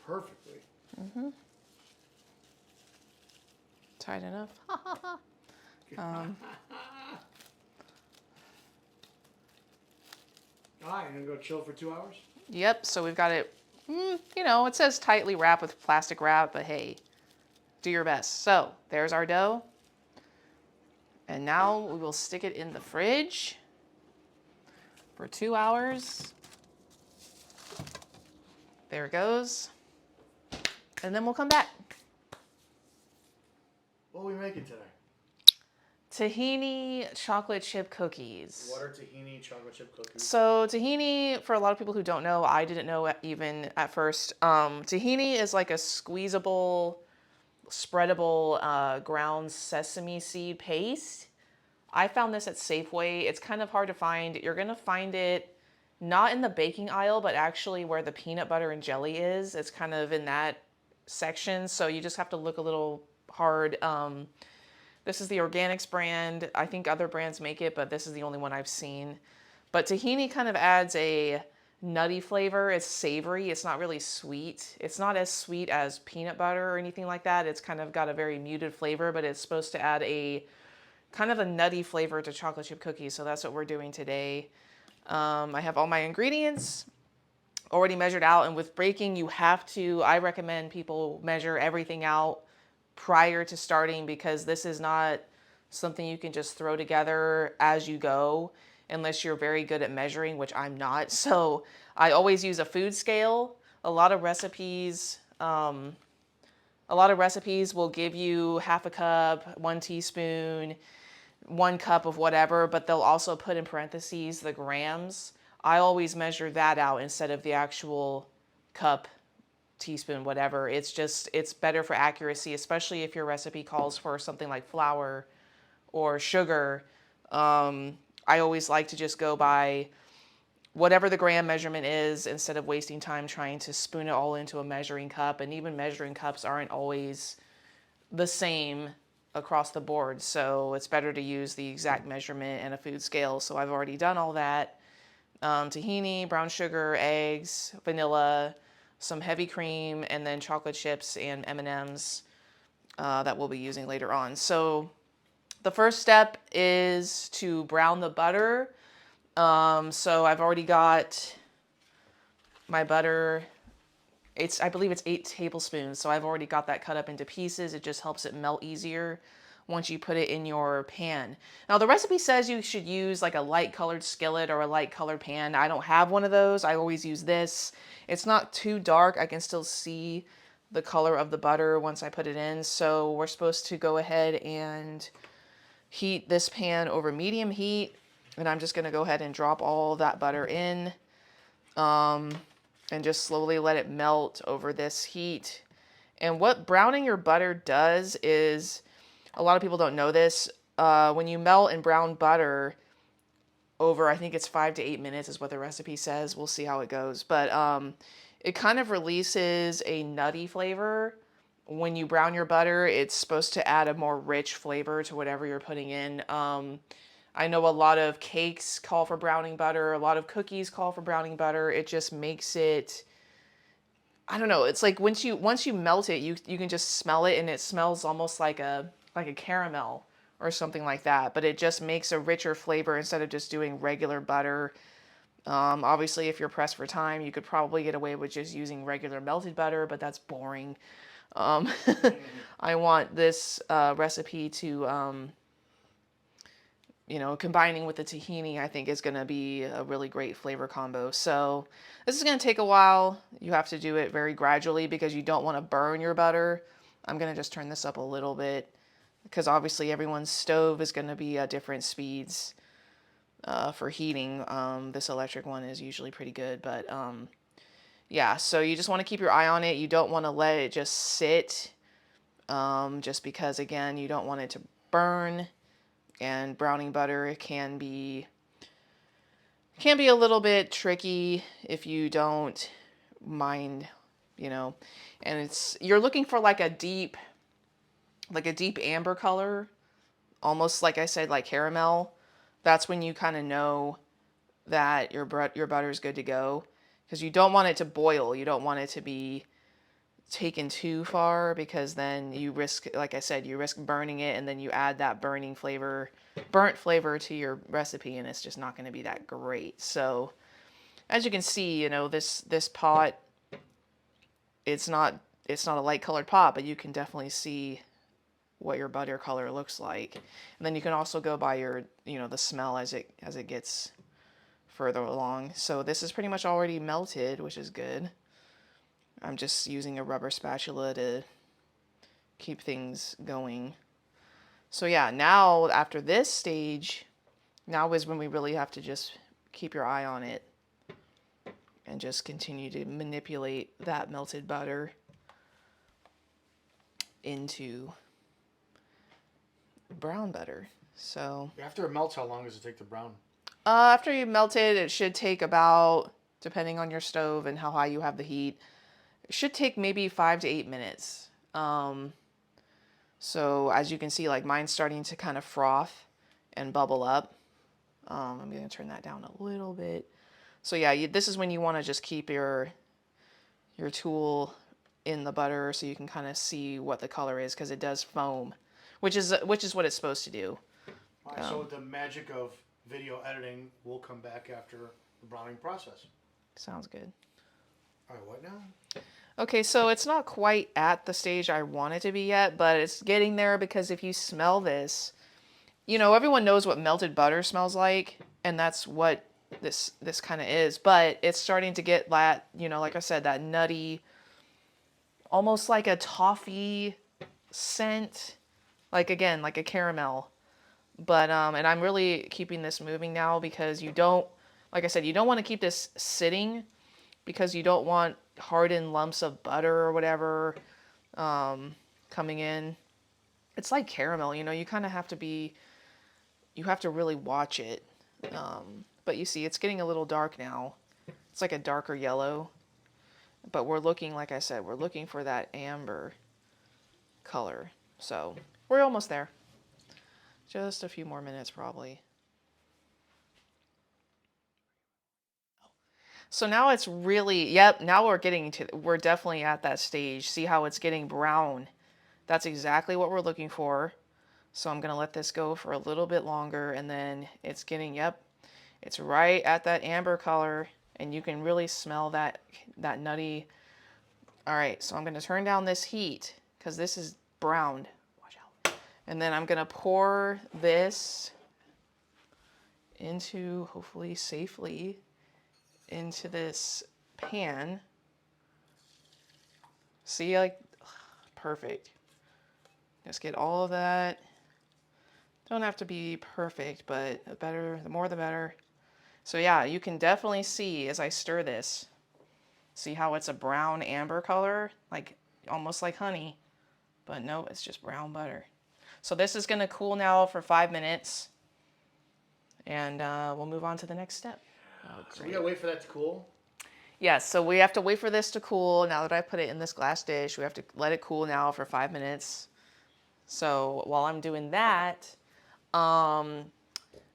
perfectly. Tight enough. All right, I'm gonna go chill for 2 hours. Yep, so we've got it, it says tightly wrapped with plastic wrap, but hey, do your best. So there's our dough. And now we will stick it in the fridge for 2 hours. There it goes. And then we'll come back. What are we making today? Tahini chocolate chip cookies. What are tahini chocolate chip cookies? So tahini, for a lot of people who don't know, I didn't know even at first. Tahini is like a squeezable, spreadable ground sesame seed paste. I found this at Safeway. It's kind of hard to find. You're gonna find it not in the baking aisle, but actually where the peanut butter and jelly is. It's kind of in that section. So you just have to look a little hard. This is the Organics brand. I think other brands make it, but this is the only one I've seen. But tahini kind of adds a nutty flavor. It's savory. It's not really sweet. It's not as sweet as peanut butter or anything like that. It's kind of got a very muted flavor, but it's supposed to add a kind of a nutty flavor to chocolate chip cookies. So that's what we're doing today. I have all my ingredients already measured out. And with baking, I recommend people measure everything out prior to starting, because this is not something you can just throw together as you go unless you're very good at measuring, which I'm not. So I always use a food scale. A lot of recipes will give you half a cup, 1 teaspoon, 1 cup of whatever, but they'll also put in parentheses the grams. I always measure that out instead of the actual cup, teaspoon, whatever. It's better for accuracy, especially if your recipe calls for something like flour or sugar. I always like to just go by whatever the gram measurement is instead of wasting time trying to spoon it all into a measuring cup. And even measuring cups aren't always the same across the board. So it's better to use the exact measurement and a food scale. So I've already done all that. Tahini, brown sugar, eggs, vanilla, some heavy cream, and then chocolate chips and M&Ms that we'll be using later on. So the first step is to brown the butter. So I've already got my butter. I believe it's 8 tablespoons. So I've already got that cut up into pieces. It just helps it melt easier once you put it in your pan. Now the recipe says you should use like a light colored skillet or a light colored pan. I don't have one of those. I always use this. It's not too dark. I can still see the color of the butter once I put it in. So we're supposed to go ahead and heat this pan over medium heat. And I'm just gonna go ahead and drop all that butter in and just slowly let it melt over this heat. And what browning your butter does is, a lot of people don't know this, when you melt and brown butter over, I think it's 5 to 8 minutes is what the recipe says. We'll see how it goes. But it kind of releases a nutty flavor. When you brown your butter, it's supposed to add a more rich flavor to whatever you're putting in. I know a lot of cakes call for browning butter. A lot of cookies call for browning butter. It just makes it, I don't know. It's like once you melt it, you can just smell it, and it smells almost like a caramel or something like that. But it just makes a richer flavor instead of just doing regular butter. Obviously, if you're pressed for time, you could probably get away with just using regular melted butter, but that's boring. I want this recipe to, combining with the tahini, I think is going to be a really great flavor combo. So this is going to take a while. You have to do it very gradually because you don't want to burn your butter. I'm going to just turn this up a little bit because obviously everyone's stove is going to be at different speeds for heating. This electric one is usually pretty good, but yeah, so you just want to keep your eye on it. You don't want to let it just sit just because, again, you don't want it to burn. And browning butter can be a little bit tricky if you don't mind, and you're looking for like a deep amber color, almost like I said, like caramel. That's when you kind of know that your butter is good to go, because you don't want it to boil. You don't want it to be taken too far, because then you risk, like I said, you risk burning it, and then you add that burnt flavor to your recipe, and it's just not going to be that great. So as you can see, this pot, it's not a light colored pot, but you can definitely see what your butter color looks like. And then you can also go by your, the smell as it gets further along. So this is pretty much already melted, which is good. I'm just using a rubber spatula to keep things going. So yeah, now after this stage, now is when we really have to just keep your eye on it and just continue to manipulate that melted butter into brown butter. So After it melts, how long does it take to brown? after you melt it, it should take about, depending on your stove and how high you have the heat, it should take maybe 5 to 8 minutes. So as you can see, like, mine's starting to kind of froth and bubble up. I'm going to turn that down a little bit. So yeah, this is when you want to just keep your tool in the butter so you can kind of see what the color is, because it does foam, which is what it's supposed to do. All right, so the magic of video editing will come back after the browning process. Sounds good. All right, what now? Okay, so it's not quite at the stage I want it to be yet, but it's getting there, because if you smell this, everyone knows what melted butter smells like, and that's what this kind of is. But it's starting to get that, like I said, that nutty, almost like a toffee scent, like, again, like a caramel. But and I'm really keeping this moving now, because you don't, like I said, you don't want to keep this sitting, because you don't want hardened lumps of butter or whatever coming in. It's like caramel, you kind of have to really watch it. But you see, it's getting a little dark now. It's like a darker yellow. But we're looking, like I said, we're looking for that amber color. So we're almost there. Just a few more minutes probably. So now it's really, yep, now we're definitely at that stage. See how it's getting brown? That's exactly what we're looking for. So I'm going to let this go for a little bit longer, and then it's getting, yep, it's right at that amber color, and you can really smell that nutty. All right, so I'm going to turn down this heat, because this is browned. Watch out. And then I'm going to pour this into, hopefully safely, into this pan. See, like, perfect. Just get all of that. Don't have to be perfect, but the more the better. So yeah, you can definitely see as I stir this, see how it's a brown amber color, like almost like honey, but no, it's just brown butter. So this is gonna cool now for 5 minutes, and we'll move on to the next step. Oh, so we gotta wait for that to cool? Yes, so we have to wait for this to cool. Now that I put it in this glass dish, we have to let it cool now for 5 minutes. So while I'm doing that,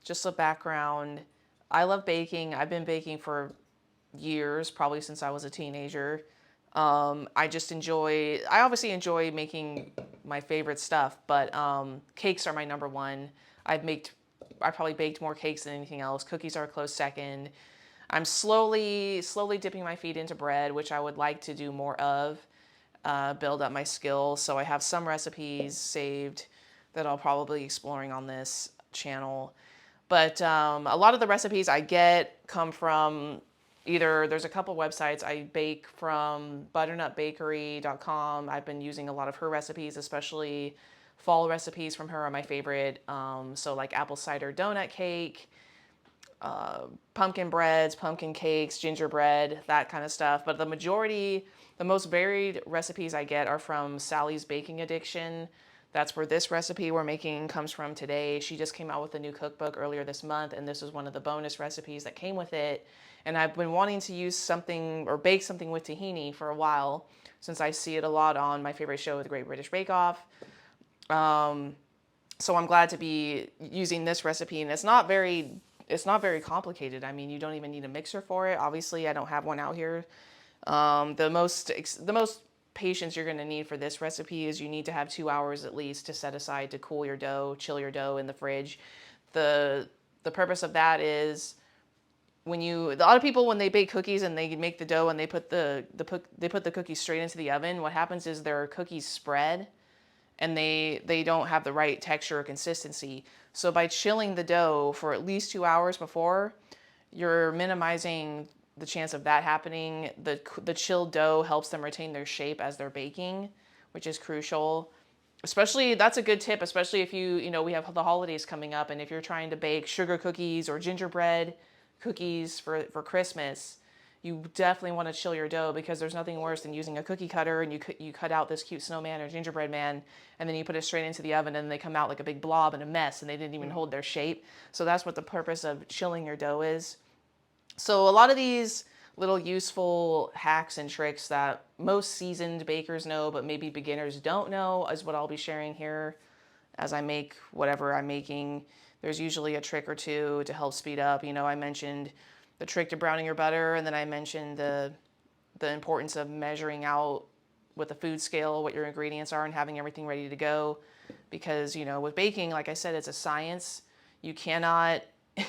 just a background, I love baking. I've been baking for years, probably since I was a teenager. I obviously enjoy making my favorite stuff, but cakes are my number one. I probably baked more cakes than anything else. Cookies are a close second. I'm slowly dipping my feet into bread, which I would like to do more of, build up my skills. So I have some recipes saved that I'll probably be exploring on this channel. But a lot of the recipes I get come from there's a couple websites. I bake from butternutbakery.com. I've been using a lot of her recipes, especially fall recipes from her are my favorite. So like apple cider donut cake, pumpkin breads, pumpkin cakes, gingerbread, that kind of stuff. But the most varied recipes I get are from Sally's Baking Addiction. That's where this recipe we're making comes from today. She just came out with a new cookbook earlier this month, and this is one of the bonus recipes that came with it. And I've been wanting to use something or bake something with tahini for a while, since I see it a lot on my favorite show, The Great British Bake Off. So I'm glad to be using this recipe, and it's not very complicated. I mean, you don't even need a mixer for it. Obviously, I don't have one out here. The most patience you're going to need for this recipe is you need to have 2 hours at least to set aside to cool your dough, chill your dough in the fridge. The purpose of that is a lot of people when they bake cookies and they make the dough and they put the cookies straight into the oven, what happens is their cookies spread and they don't have the right texture or consistency. So by chilling the dough for at least 2 hours before, you're minimizing the chance of that happening. The chilled dough helps them retain their shape as they're baking, which is crucial. Especially, that's a good tip, especially if we have the holidays coming up, and if you're trying to bake sugar cookies or gingerbread cookies for Christmas, you definitely want to chill your dough, because there's nothing worse than using a cookie cutter and you cut out this cute snowman or gingerbread man, and then you put it straight into the oven and they come out like a big blob and a mess and they didn't even hold their shape. So that's what the purpose of chilling your dough is. So a lot of these little useful hacks and tricks that most seasoned bakers know, but maybe beginners don't know, is what I'll be sharing here as I make whatever I'm making. There's usually a trick or two to help speed up. I mentioned the trick to browning your butter, and then I mentioned the importance of measuring out with a food scale what your ingredients are and having everything ready to go. Because, with baking, like I said, it's a science. You cannot,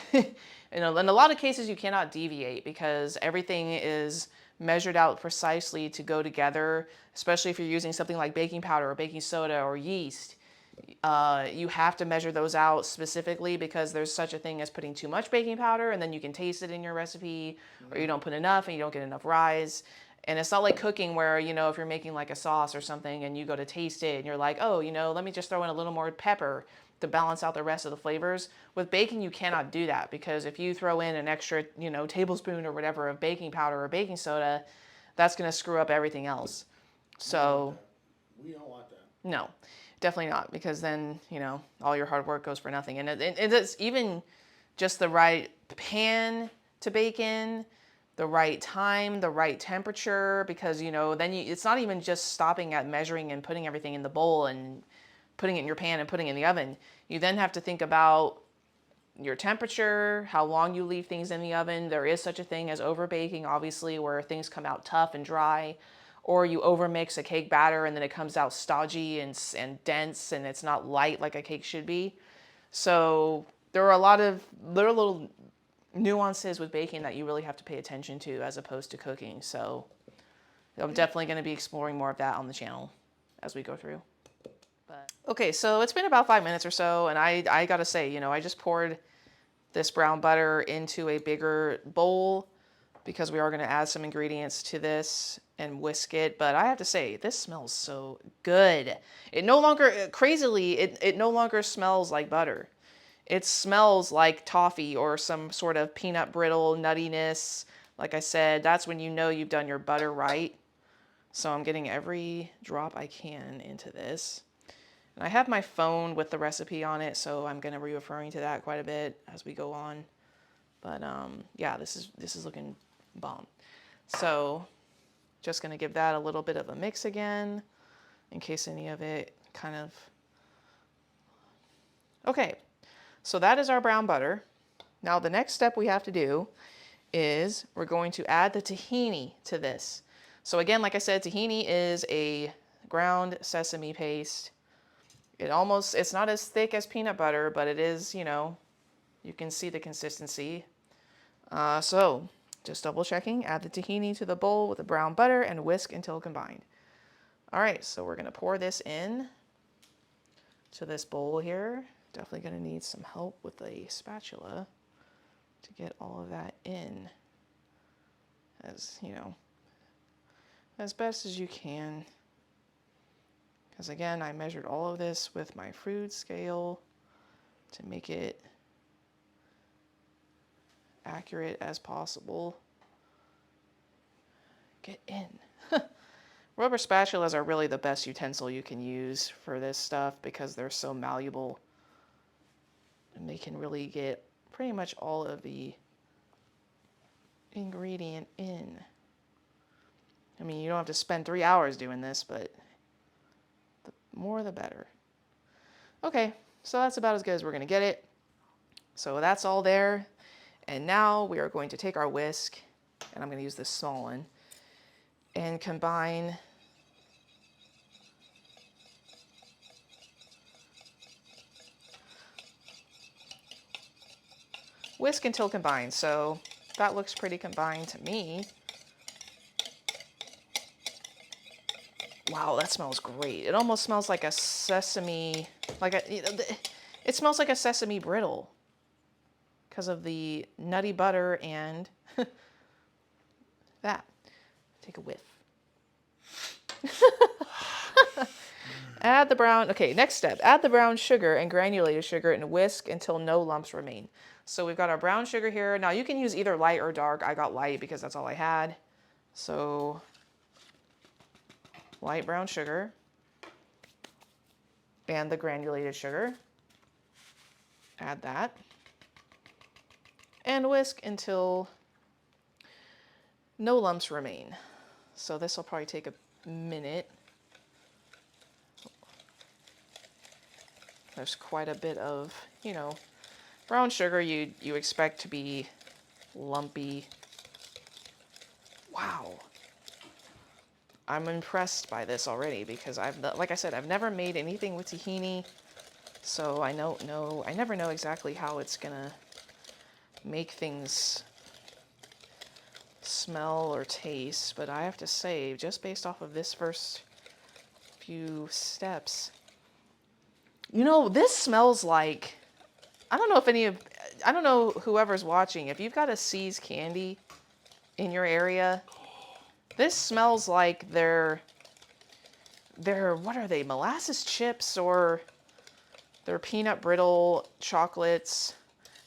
in a lot of cases, you cannot deviate, because everything is measured out precisely to go together, especially if you're using something like baking powder or baking soda or yeast. You have to measure those out specifically, because there's such a thing as putting too much baking powder and then you can taste it in your recipe, or you don't put enough and you don't get enough rise. And it's not like cooking where, if you're making like a sauce or something and you go to taste it and you're like, oh, let me just throw in a little more pepper to balance out the rest of the flavors. With baking, you cannot do that, because if you throw in an extra, tablespoon or whatever of baking powder or baking soda, that's going to screw up everything else. So we don't want that. No, definitely not, because then, all your hard work goes for nothing. And it's even just the right pan to bake in, the right time, the right temperature, because, then it's not even just stopping at measuring and putting everything in the bowl and putting it in your pan and putting it in the oven. You then have to think about your temperature, how long you leave things in the oven. There is such a thing as over baking, obviously, where things come out tough and dry, or you overmix a cake batter and then it comes out stodgy and dense and it's not light like a cake should be. So there are a lot of little nuances with baking that you really have to pay attention to as opposed to cooking. So I'm definitely going to be exploring more of that on the channel as we go through. Okay, so it's been about 5 minutes or so, and I gotta say, I just poured this brown butter into a bigger bowl because we are going to add some ingredients to this and whisk it. But I have to say, this smells so good. It no longer, crazily, it no longer smells like butter. It smells like toffee or some sort of peanut brittle nuttiness. Like I said, that's when you know you've done your butter right. So I'm getting every drop I can into this. And I have my phone with the recipe on it, so I'm going to be referring to that quite a bit as we go on. But yeah, this is looking bomb. So just going to give that a little bit of a mix again in case any of it kind of... Okay, so that is our brown butter. Now the next step we have to do is we're going to add the tahini to this. So again, like I said, tahini is a ground sesame paste. It's not as thick as peanut butter, but it is, you can see the consistency. So just double checking, add the tahini to the bowl with the brown butter and whisk until combined. All right, so we're gonna pour this in to this bowl here. Definitely gonna need some help with a spatula to get all of that in as best as you can. Because again, I measured all of this with my food scale to make it accurate as possible. Get in. Rubber spatulas are really the best utensil you can use for this stuff because they're so malleable. And they can really get pretty much all of the ingredient in. I mean, you don't have to spend 3 hours doing this, but the more the better. Okay, so that's about as good as we're going to get it. So that's all there. And now we are going to take our whisk, and I'm going to use this small one, and combine Whisk until combined. So that looks pretty combined to me. Wow, that smells great. It almost smells like a sesame, it smells like a sesame brittle because of the nutty butter and that. Take a whiff. Add the brown, okay, next step. Add the brown sugar and granulated sugar and whisk until no lumps remain. So we've got our brown sugar here. Now you can use either light or dark. I got light because that's all I had. So light brown sugar and the granulated sugar. Add that. And whisk until no lumps remain. So this will probably take a minute. There's quite a bit of, you know, brown sugar you expect to be lumpy. Wow. I'm impressed by this already because like I said, I've never made anything with tahini. So I never know exactly how it's gonna make things smell or taste, but I have to say, just based off of this first few steps, you know, this smells like, I don't know whoever's watching, if you've got a C's candy in your area, this smells like they're what are they, molasses chips or they're peanut brittle chocolates.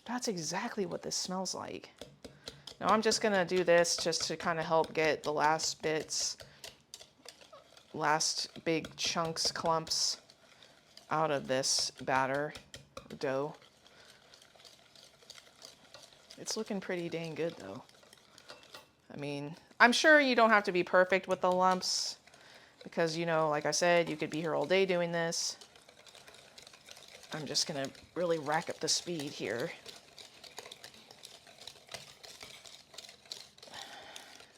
That's exactly what this smells like. Now I'm just gonna do this just to kind of help get the last big chunks, clumps out of this batter dough. It's looking pretty dang good though. I mean, I'm sure you don't have to be perfect with the lumps because, you know, like I said, you could be here all day doing this. I'm just gonna really rack up the speed here.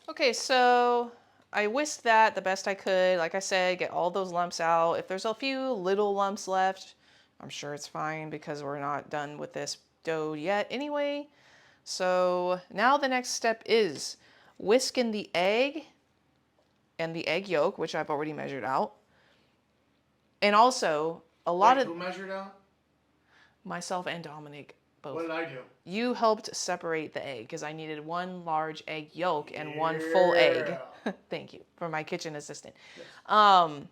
Okay, so I whisked that the best I could. Like I said, get all those lumps out. If there's a few little lumps left, I'm sure it's fine because we're not done with this dough yet anyway. So now the next step is whisking the egg and the egg yolk, which I've already measured out. And also a lot of... Who measured out? Myself and Dominic both. What did I do? You helped separate the egg because I needed one large egg yolk and one full egg. Thank you for my kitchen assistant. Yes.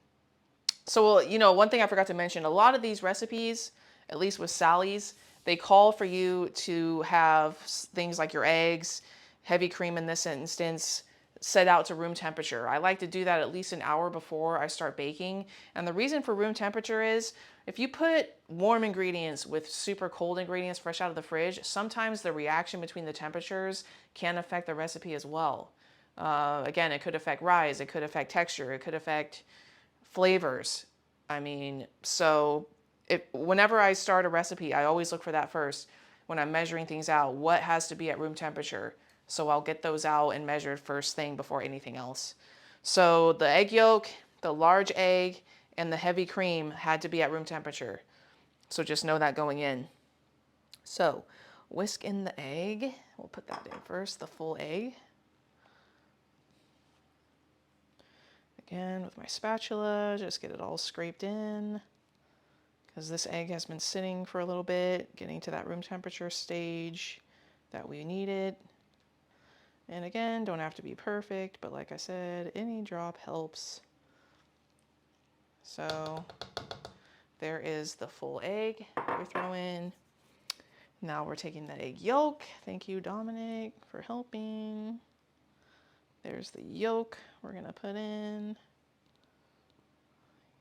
So, you know, one thing I forgot to mention, a lot of these recipes, at least with Sally's, they call for you to have things like your eggs, heavy cream in this instance, set out to room temperature. I like to do that at least an hour before I start baking. And the reason for room temperature is if you put warm ingredients with super cold ingredients fresh out of the fridge, sometimes the reaction between the temperatures can affect the recipe as well. Again, it could affect rise, it could affect texture, it could affect flavors. I mean, so whenever I start a recipe, I always look for that first. When I'm measuring things out, what has to be at room temperature? So I'll get those out and measured first thing before anything else. So the egg yolk, the large egg, and the heavy cream had to be at room temperature. So just know that going in. So whisk in the egg. We'll put that in first, the full egg. Again, with my spatula, just get it all scraped in because this egg has been sitting for a little bit, getting to that room temperature stage that we needed. And again, don't have to be perfect, but like I said, any drop helps. So there is the full egg we throw in. Now we're taking the egg yolk. Thank you, Dominic, for helping. There's the yolk we're gonna put in.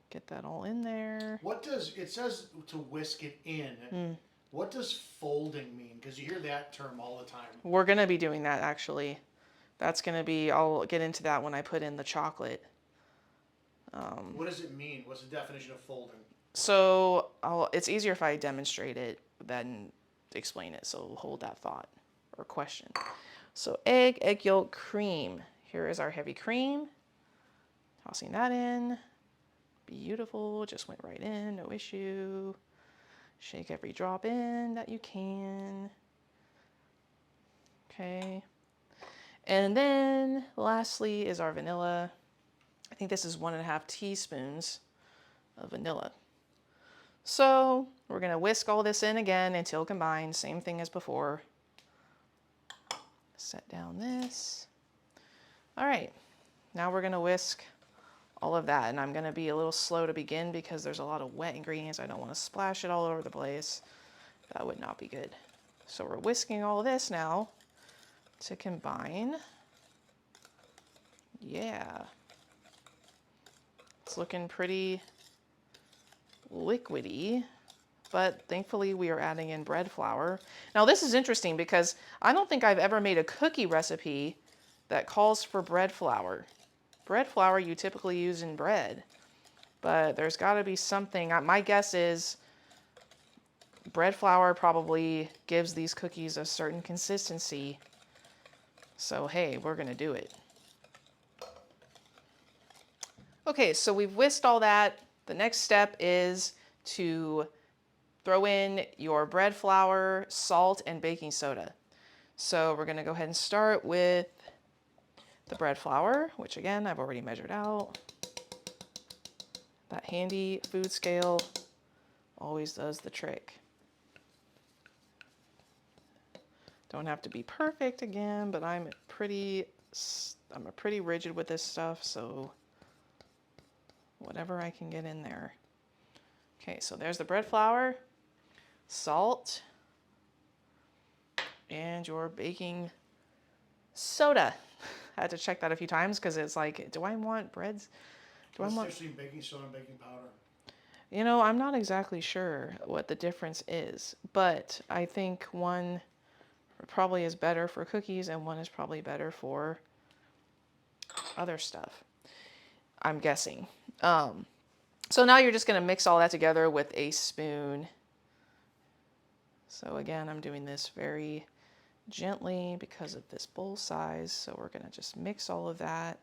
Get that all in there. What does, it says to whisk it in. What does folding mean? Because you hear that term all the time. We're gonna be doing that actually. That's gonna be, I'll get into that when I put in the chocolate. What does it mean? What's the definition of folding? So it's easier if I demonstrate it than explain it. So hold that thought or question. So egg yolk, cream. Here is our heavy cream. Tossing that in. Beautiful, just went right in, no issue. Shake every drop in that you can. Okay. And then lastly is our vanilla. I think this is 1.5 teaspoons of vanilla. So we're going to whisk all this in again until combined. Same thing as before. Set down this. All right. Now we're going to whisk all of that. And I'm going to be a little slow to begin because there's a lot of wet ingredients. I don't want to splash it all over the place. That would not be good. So we're whisking all of this now to combine. Yeah. It's looking pretty liquidy, but thankfully we are adding in bread flour. Now this is interesting because I don't think I've ever made a cookie recipe that calls for bread flour. Bread flour you typically use in bread, but there's got to be something. My guess is bread flour probably gives these cookies a certain consistency. So hey, we're gonna do it. Okay, so we've whisked all that. The next step is to throw in your bread flour, salt, and baking soda. So we're gonna go ahead and start with the bread flour, which again, I've already measured out. That handy food scale always does the trick. Don't have to be perfect again, but I'm pretty rigid with this stuff, so whatever I can get in there. Okay, so there's the bread flour, salt, and your baking soda. I had to check that a few times because it's like, do I want breads? What's the difference between baking soda and baking powder? You know, I'm not exactly sure what the difference is, but I think one probably is better for cookies and one is probably better for other stuff, I'm guessing. So now you're just going to mix all that together with a spoon. So again, I'm doing this very gently because of this bowl size. So we're going to just mix all of that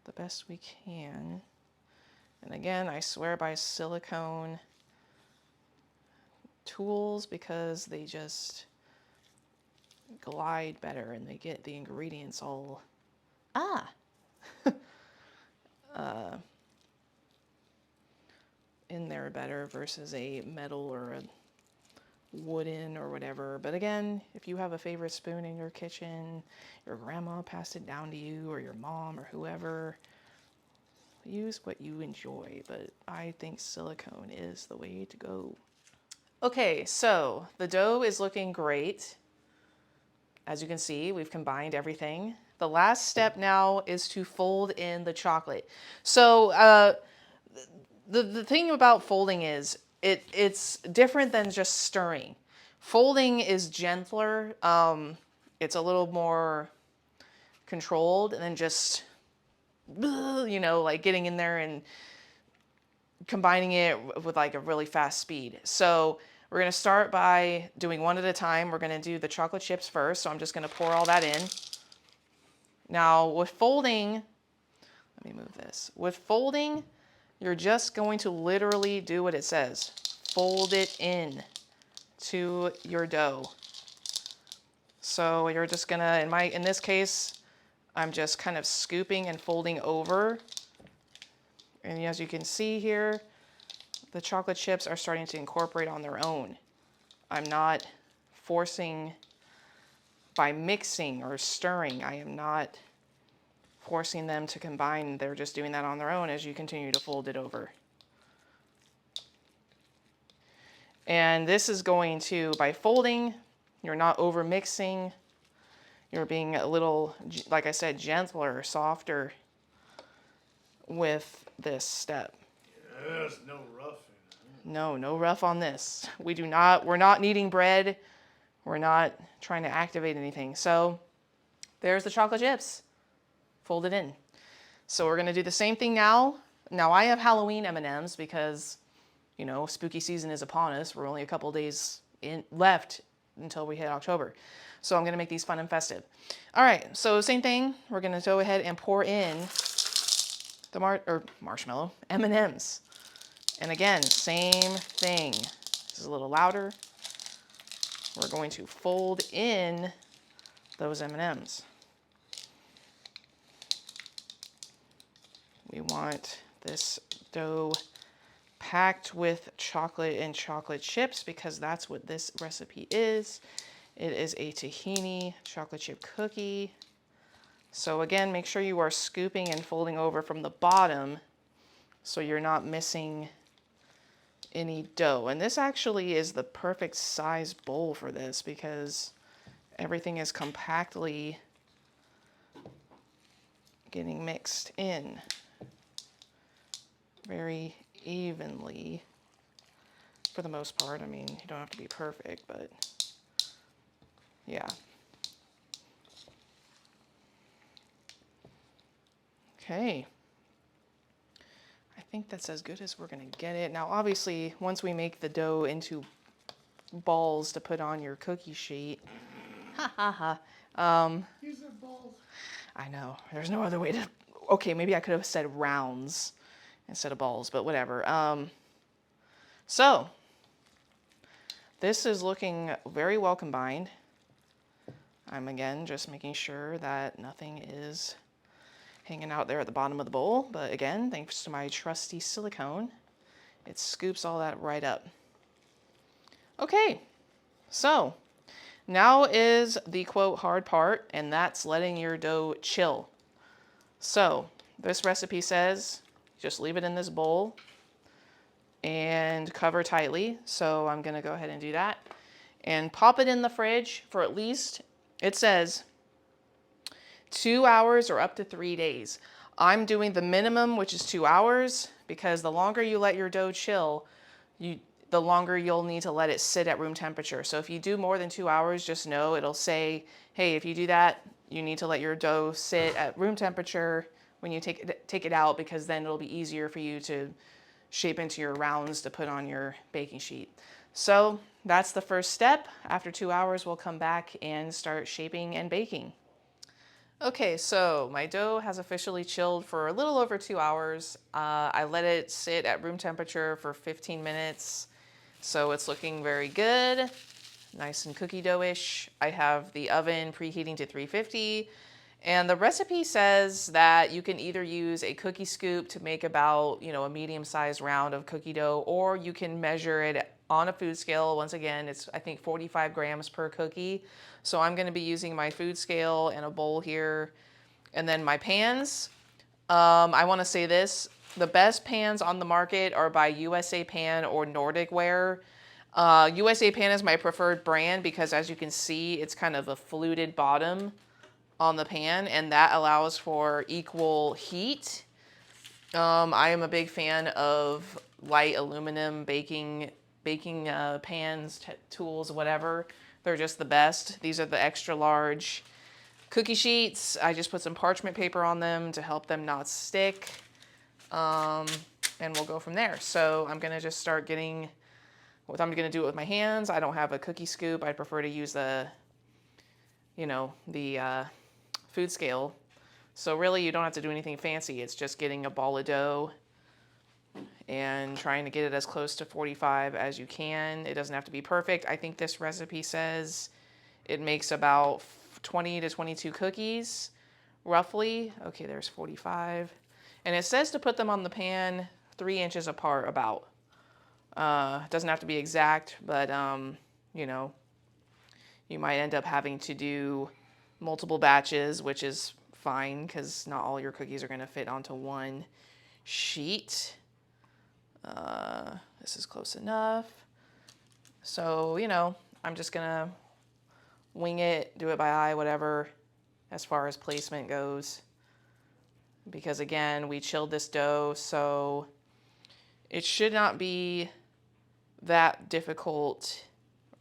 the best we can. And again, I swear by silicone tools because they just glide better and they get the ingredients all in there better versus a metal or a wooden or whatever. But again, if you have a favorite spoon in your kitchen, your grandma passed it down to you or your mom or whoever, use what you enjoy. But I think silicone is the way to go. Okay, so the dough is looking great. As you can see, we've combined everything. The last step now is to fold in the chocolate. So the thing about folding is it's different than just stirring. Folding is gentler. It's a little more controlled than just, you know, like getting in there and combining it with like a really fast speed. So we're going to start by doing one at a time. We're going to do the chocolate chips first. So I'm just going to pour all that in. Now with folding, let me move this. With folding, you're just going to literally do what it says. Fold it in to your dough. So you're just gonna, in this case, I'm just kind of scooping and folding over. And as you can see here, the chocolate chips are starting to incorporate on their own. I'm not forcing by mixing or stirring. I am not forcing them to combine. They're just doing that on their own as you continue to fold it over. And this is going to, by folding, you're not over mixing. You're being a little, like I said, gentler, softer with this step. Yes, no rough. No rough on this. We're not kneading bread. We're not trying to activate anything. So there's the chocolate chips. Fold it in. So we're gonna do the same thing now. Now I have Halloween M&Ms because, you know, spooky season is upon us. We're only a couple days left until we hit October. So I'm gonna make these fun and festive. All right, so same thing. We're gonna go ahead and pour in the marshmallow M&Ms. And again, same thing. This is a little louder. we're going to fold in those M&Ms. We want this dough packed with chocolate and chocolate chips because that's what this recipe is. It is a tahini chocolate chip cookie. So again, make sure you are scooping and folding over from the bottom so you're not missing any dough. And this actually is the perfect size bowl for this because everything is compactly getting mixed in very evenly for the most part. I mean, you don't have to be perfect, but yeah. Okay. I think that's as good as we're going to get it. Now, obviously, once we make the dough into balls to put on your cookie sheet, You said balls. I know, there's no other way to, okay, maybe I could have said rounds instead of balls, but whatever. So, this is looking very well combined. I'm again just making sure that nothing is hanging out there at the bottom of the bowl. But again, thanks to my trusty silicone, it scoops all that right up. Okay, so now is the quote hard part, and that's letting your dough chill. So this recipe says just leave it in this bowl and cover tightly. So I'm gonna go ahead and do that and pop it in the fridge for at least, it says 2 hours or up to 3 days. I'm doing the minimum, which is 2 hours, because the longer you let your dough chill, the longer you'll need to let it sit at room temperature. So if you do more than 2 hours, just know it'll say, hey, if you do that, you need to let your dough sit at room temperature when you take it out, because then it'll be easier for you to shape into your rounds to put on your baking sheet. So that's the first step. After 2 hours, we'll come back and start shaping and baking. Okay, so my dough has officially chilled for a little over 2 hours. I let it sit at room temperature for 15 minutes. So it's looking very good, nice and cookie dough-ish. I have the oven preheating to 350. And the recipe says that you can either use a cookie scoop to make about, a medium-sized round of cookie dough, or you can measure it on a food scale. Once again, it's, I think, 45 grams per cookie. So I'm going to be using my food scale and a bowl here. And then my pans. I want to say this. The best pans on the market are by USA Pan or Nordic Ware. USA Pan is my preferred brand because, as you can see, it's kind of a fluted bottom on the pan, and that allows for equal heat. I am a big fan of light aluminum baking pans, tools, whatever. They're just the best. These are the extra large cookie sheets. I just put some parchment paper on them to help them not stick. And we'll go from there. So I'm gonna just start getting, what I'm gonna do it with my hands. I don't have a cookie scoop. I prefer to use the food scale. So really you don't have to do anything fancy. It's just getting a ball of dough and trying to get it as close to 45 as you can. It doesn't have to be perfect. I think this recipe says it makes about 20 to 22 cookies, roughly. Okay, there's 45. And it says to put them on the pan 3 inches apart about. It doesn't have to be exact, but you might end up having to do multiple batches, which is fine because not all your cookies are going to fit onto one sheet. This is close enough. So, I'm just going to wing it, do it by eye, whatever, as far as placement goes. Because again, we chilled this dough, so it should not be that difficult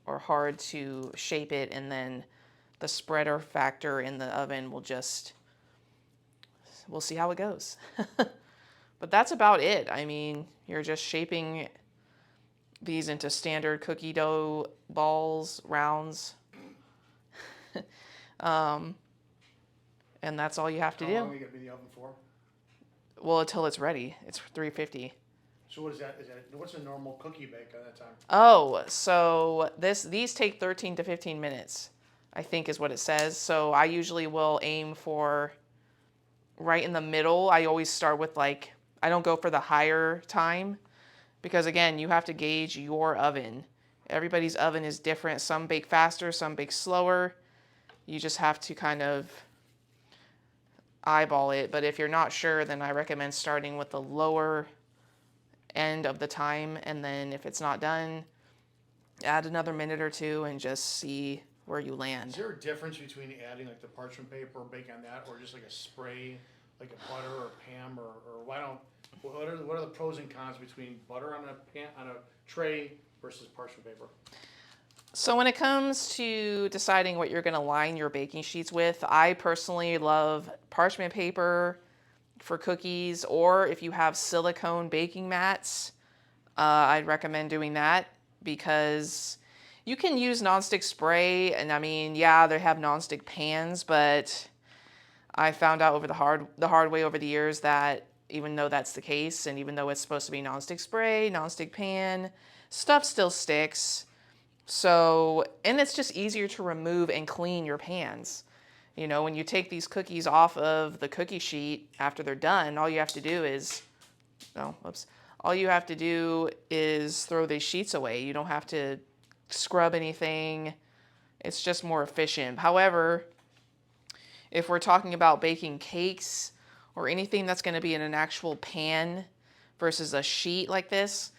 or hard to shape it, and then the spreader factor in the oven we'll see how it goes. But that's about it. I mean, you're just shaping these into standard cookie dough balls, rounds. And that's all you have to do. How long are you gonna be in the oven for? Well, until it's ready. It's 350. So what is that? What's a normal cookie bake at that time? Oh, so these take 13 to 15 minutes, I think is what it says. So I usually will aim for right in the middle. I always start with like, I don't go for the higher time because again, you have to gauge your oven. Everybody's oven is different. Some bake faster, some bake slower. You just have to kind of eyeball it. But if you're not sure, then I recommend starting with the lower end of the time. And then if it's not done, add another minute or two and just see where you Is land. there a difference between adding like the parchment paper, baking on that, or just like a spray, like a butter or Pam, or what are the pros and cons between butter on a tray versus parchment paper? So when it comes to deciding what you're going to line your baking sheets with, I personally love parchment paper for cookies, or if you have silicone baking mats, I'd recommend doing that because you can use nonstick spray, and I mean, yeah, they have nonstick pans, but I found out over the hard way over the years that even though that's the case, and even though it's supposed to be nonstick spray, nonstick pan, stuff still sticks. So, and it's just easier to remove and clean your pans. You know, when you take these cookies off of the cookie sheet after they're done, all you have to do is, oh, whoops. All you have to do is throw these sheets away. You don't have to scrub anything. It's just more efficient. However, if we're talking about baking cakes or anything that's going to be in an actual pan versus a sheet like this,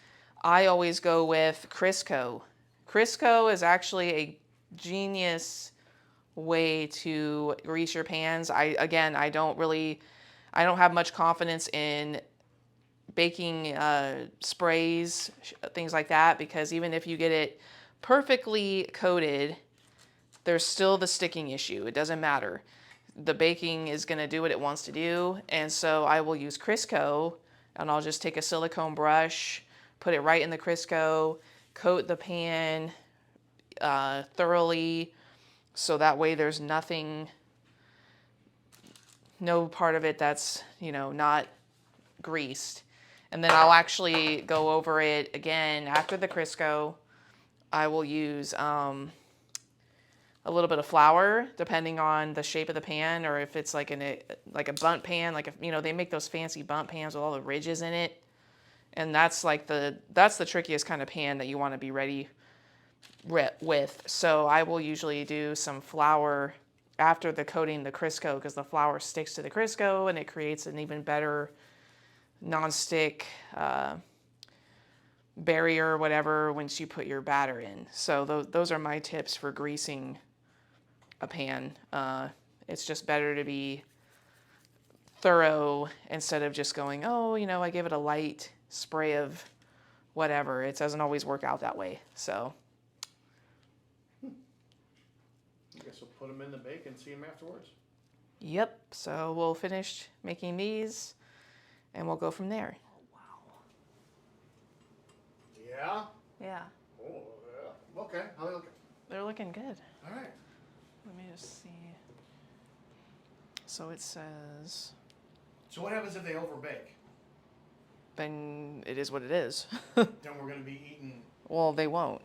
I always go with Crisco. Crisco is actually a genius way to grease your pans. I don't have much confidence in baking sprays, things like that, because even if you get it perfectly coated, there's still the sticking issue. It doesn't matter. The baking is going to do what it wants to do, and so I will use Crisco, and I'll just take a silicone brush, put it right in the Crisco, coat the pan thoroughly, so that way there's no part of it that's, not greased. And then I'll actually go over it again after the Crisco. I will use a little bit of flour, depending on the shape of the pan, or if it's like a bundt pan, they make those fancy bundt pans with all the ridges in it. And that's the trickiest kind of pan that you want to be ready with. So I will usually do some flour after the coating the Crisco, because the flour sticks to the Crisco and it creates an even better nonstick barrier or whatever once you put your batter in. So those are my tips for greasing a pan. It's just better to be thorough instead of just going, I give it a light spray of whatever. It doesn't always work out that way. So I guess we'll put them in the bake and see them afterwards. Yep. So we'll finish making these and we'll go from there. Yeah? Yeah. Oh, yeah. Okay. How are they looking? They're looking good. All right. Let me just see. So it says, So what happens if they overbake? then it is what it is. Then we're going to be eating. Well, they won't.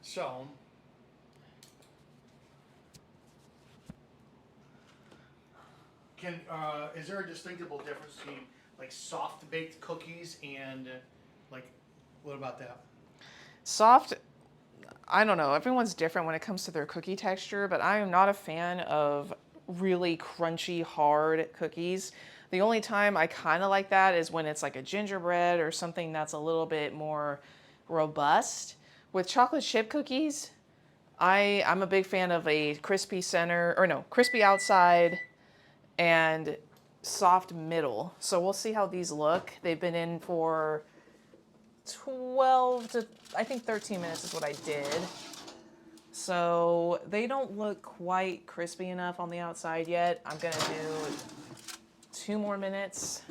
So. Is there a distinctable difference between like soft baked cookies and like what about that? Soft, I don't know. Everyone's different when it comes to their cookie texture, but I am not a fan of really crunchy, hard cookies. The only time I kind of like that is when it's like a gingerbread or something that's a little bit more robust. With chocolate chip cookies, I'm a big fan of a crispy crispy outside and soft middle. So we'll see how these look. They've been in for 12 to, I think 13 minutes is what I did. So they don't look quite crispy enough on the outside yet. I'm gonna do 2 more minutes.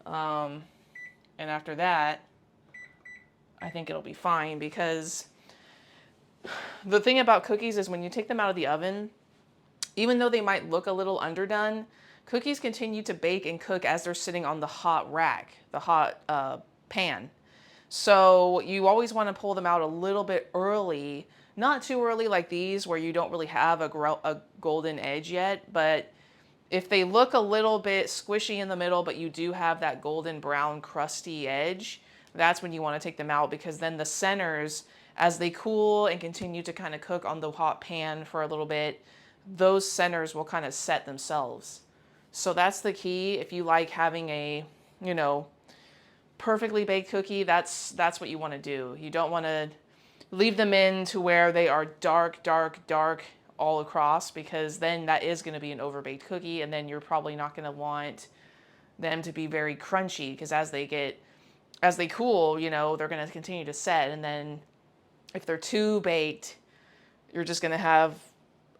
And after that, I think it'll be fine, because the thing about cookies is when you take them out of the oven, even though they might look a little underdone, cookies continue to bake and cook as they're sitting on the hot rack, the hot pan. So you always want to pull them out a little bit early, not too early like these where you don't really have a golden edge yet, but if they look a little bit squishy in the middle, but you do have that golden brown crusty edge, that's when you want to take them out, because then the centers, as they cool and continue to kind of cook on the hot pan for a little bit, those centers will kind of set themselves. So that's the key. If you like having a, perfectly baked cookie, that's what you want to do. You don't want to leave them in to where they are dark, dark, dark all across, because then that is going to be an overbaked cookie, and then you're probably not going to want them to be very crunchy, because as they cool, they're going to continue to set, and then if they're too baked, you're just going to have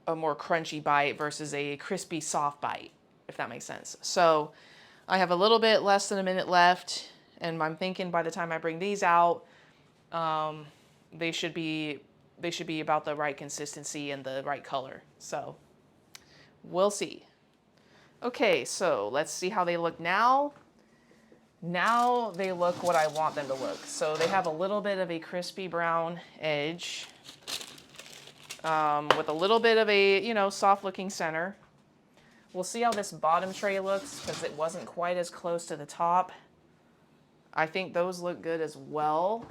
a more crunchy bite versus a crispy soft bite, if that makes sense. So I have a little bit less than a minute left, and I'm thinking by the time I bring these out, they should be about the right consistency and the right color. So we'll see. Okay, so let's see how they look now. Now they look what I want them to look. So they have a little bit of a crispy brown edge, with a little bit of a, soft looking center. We'll see how this bottom tray looks, because it wasn't quite as close to the top. I think those look good as well.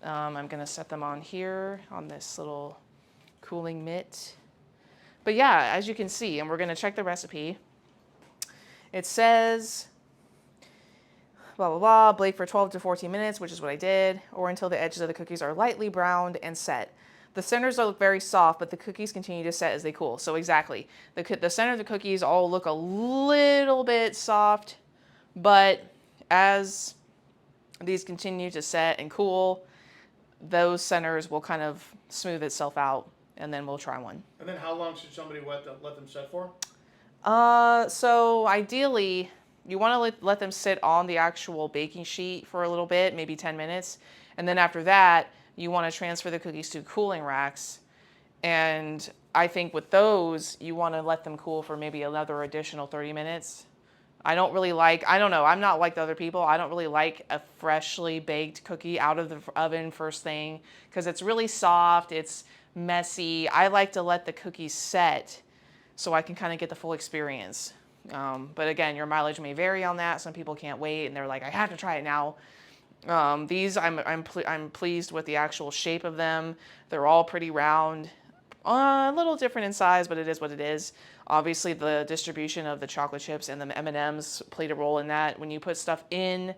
I'm going to set them on here on this little cooling mitt. But yeah, as you can see, and we're going to check the recipe. It says, blah, blah, blah, bake for 12 to 14 minutes, which is what I did, or until the edges of the cookies are lightly browned and set. The centers look very soft, but the cookies continue to set as they cool. So exactly, the center of the cookies all look a little bit soft, but as these continue to set and cool, those centers will kind of smooth itself out, and then we'll try one. And then how long should somebody let them set for? So ideally, you want to let them sit on the actual baking sheet for a little bit, maybe 10 minutes. And then after that, you want to transfer the cookies to cooling racks. And I think with those, you want to let them cool for maybe another additional 30 minutes. I don't know, I'm not like the other people. I don't really like a freshly baked cookie out of the oven first thing, because it's really soft, it's messy. I like to let the cookies set so I can kind of get the full experience. But again, your mileage may vary on that. Some people can't wait and they're like, I have to try it now. These, I'm pleased with the actual shape of them. They're all pretty round, a little different in size, but it is what it is. Obviously, the distribution of the chocolate chips and the M&Ms played a role in that. When you put stuff in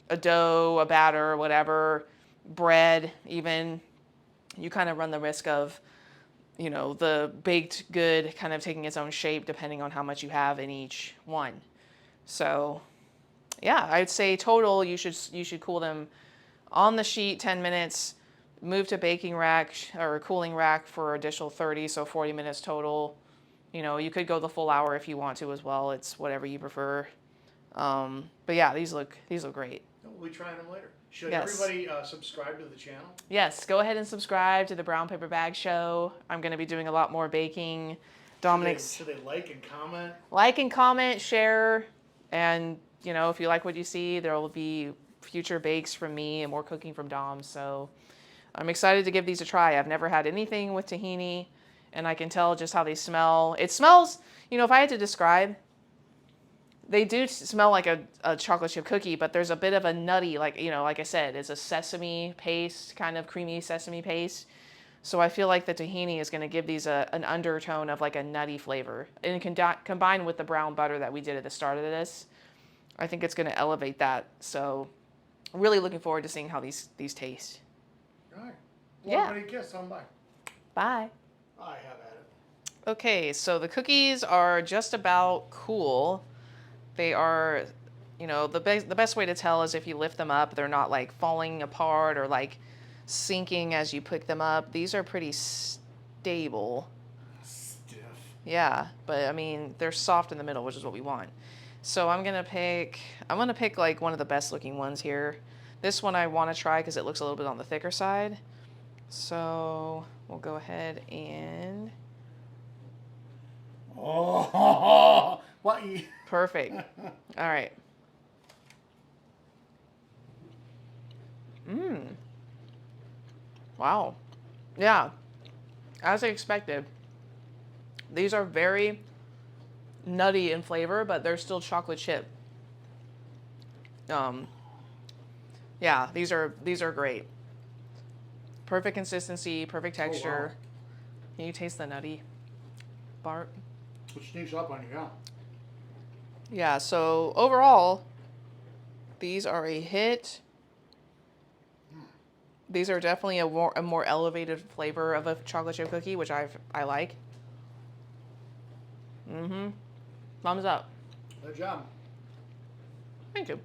a dough, a batter, whatever, bread even, you kind of run the risk of, the baked good kind of taking its own shape depending on how much you have in each one. So yeah, I'd say total you should cool them on the sheet 10 minutes, move to baking rack or cooling rack for additional 30, so 40 minutes total. You could go the full hour if you want to as well. It's whatever you prefer. But yeah, these look great. We'll be trying them later. Should Yes. everybody subscribe to the channel? Yes, go ahead and subscribe to the Brown Paper Bag Show. I'm going to be doing a lot more baking. Dominic's. Should they like and comment? Like and comment, share, and if you like what you see, there will be future bakes from me and more cooking from Dom. So I'm excited to give these a try. I've never had anything with tahini, and I can tell just how they smell. It smells, if I had to describe, they do smell like a chocolate chip cookie, but there's a bit of a nutty, like I said, it's a sesame paste, kind of creamy sesame paste. So I feel like the tahini is going to give these an undertone of like a nutty flavor. And combined with the brown butter that we did at the start of this, I think it's going to elevate that. So really looking forward to seeing how these taste. All right. Well, Yeah. everybody kiss. Tell them bye. Bye. I have at it. Okay, so the cookies are just about cool. They are, the best way to tell is if you lift them up, they're not like falling apart or like sinking as you pick them up. These are pretty stable. Stiff. Yeah, but I mean, they're soft in the middle, which is what we want. So I'm gonna pick like one of the best looking ones here. This one I want to try because it looks a little bit on the thicker side. So we'll go ahead and. Oh. What? Perfect. All right. Wow. Yeah. As I expected. These are very nutty in flavor, but they're still chocolate chip. Um, yeah, these are great. Perfect consistency, perfect texture. Oh, wow. Can you taste the nutty, Bart? It sneaks up on you, yeah. Yeah, so overall, these are a hit. These are definitely a more elevated flavor of a chocolate chip cookie, which I like. Thumbs up. Good job. Thank you.